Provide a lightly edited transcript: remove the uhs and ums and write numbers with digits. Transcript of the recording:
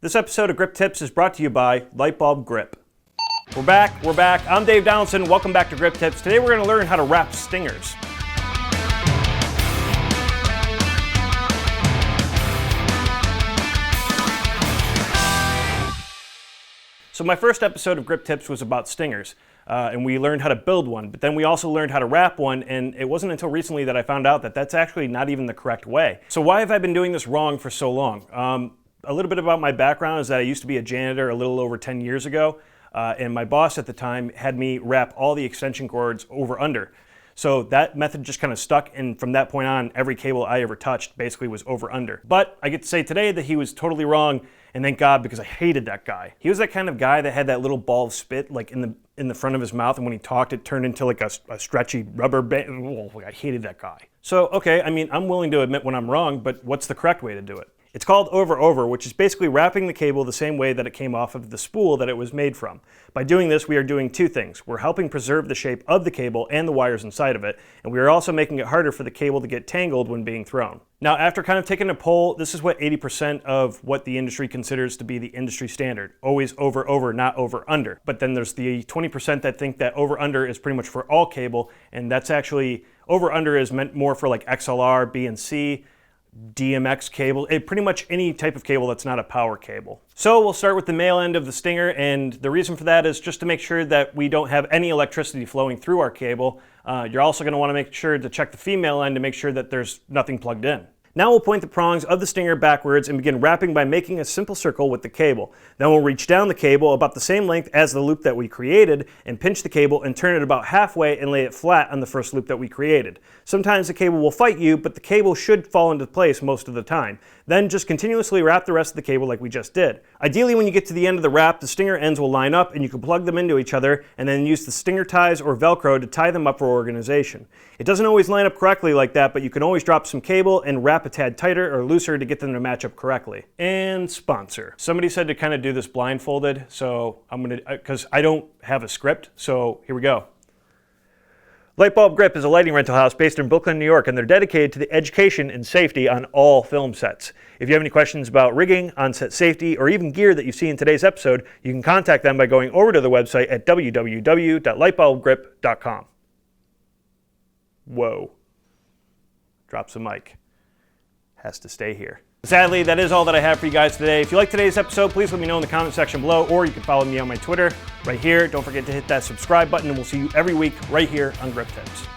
This episode of Grip Tips is brought to you by Lightbulb Grip. We're back. I'm Dave Donaldson. Welcome back to Grip Tips. Today we're going to learn how to wrap stingers. So my first episode of Grip Tips was about stingers, and we learned how to build one, but then we also learned how to wrap one, and it wasn't until recently that I found out that that's actually not even the correct way. So why have I been doing this wrong for so long? A little bit about my background is that I used to be a janitor a little over 10 years ago, and my boss at the time had me wrap all the extension cords over under. So that method just kind of stuck, and from that point on, every cable I ever touched basically was over under. But I get to say today that he was totally wrong, and thank God, because I hated that guy. He was that kind of guy that had that little ball of spit like in the front of his mouth, and when he talked it turned into like a stretchy rubber band. Oh, I hated that guy. So okay, I mean, I'm willing to admit when I'm wrong, but what's the correct way to do it? It's called OverOver, which is basically wrapping the cable the same way that it came off of the spool that it was made from. By doing this, we are doing two things. We're helping preserve the shape of the cable and the wires inside of it, and we are also making it harder for the cable to get tangled when being thrown. Now, after kind of taking a poll, this is what 80% of what the industry considers to be the industry standard. Always over, not over-under. But then there's the 20% that think that over-under is pretty much for all cable, and that's actually, over-under is meant more for like XLR, B&C, DMX cable, pretty much any type of cable that's not a power cable. So we'll start with the male end of the stinger, and the reason for that is just to make sure that we don't have any electricity flowing through our cable. You're also going to want to make sure to check the female end to make sure that there's nothing plugged in. Now we'll point the prongs of the stinger backwards and begin wrapping by making a simple circle with the cable. Then we'll reach down the cable about the same length as the loop that we created and pinch the cable and turn it about halfway and lay it flat on the first loop that we created. Sometimes the cable will fight you, but the cable should fall into place most of the time. Then just continuously wrap the rest of the cable like we just did. Ideally, when you get to the end of the wrap, the stinger ends will line up and you can plug them into each other and then use the stinger ties or Velcro to tie them up for organization. It doesn't always line up correctly like that, but you can always drop some cable and wrap a tad tighter or looser to get them to match up correctly. And sponsor. Somebody said to kind of do this blindfolded, so I'm gonna, because I don't have a script, so here we go. Lightbulb Grip is a lighting rental house based in Brooklyn, New York, and they're dedicated to the education and safety on all film sets. If you have any questions about rigging, on-set safety, or even gear that you see in today's episode, you can contact them by going over to the website at www.lightbulbgrip.com. Whoa. Drops the mic. Has to stay here. Sadly, that is all that I have for you guys today. If you like today's episode, please let me know in the comment section below, or you can follow me on my Twitter right here. Don't forget to hit that subscribe button, and we'll see you every week right here on Grip Tips.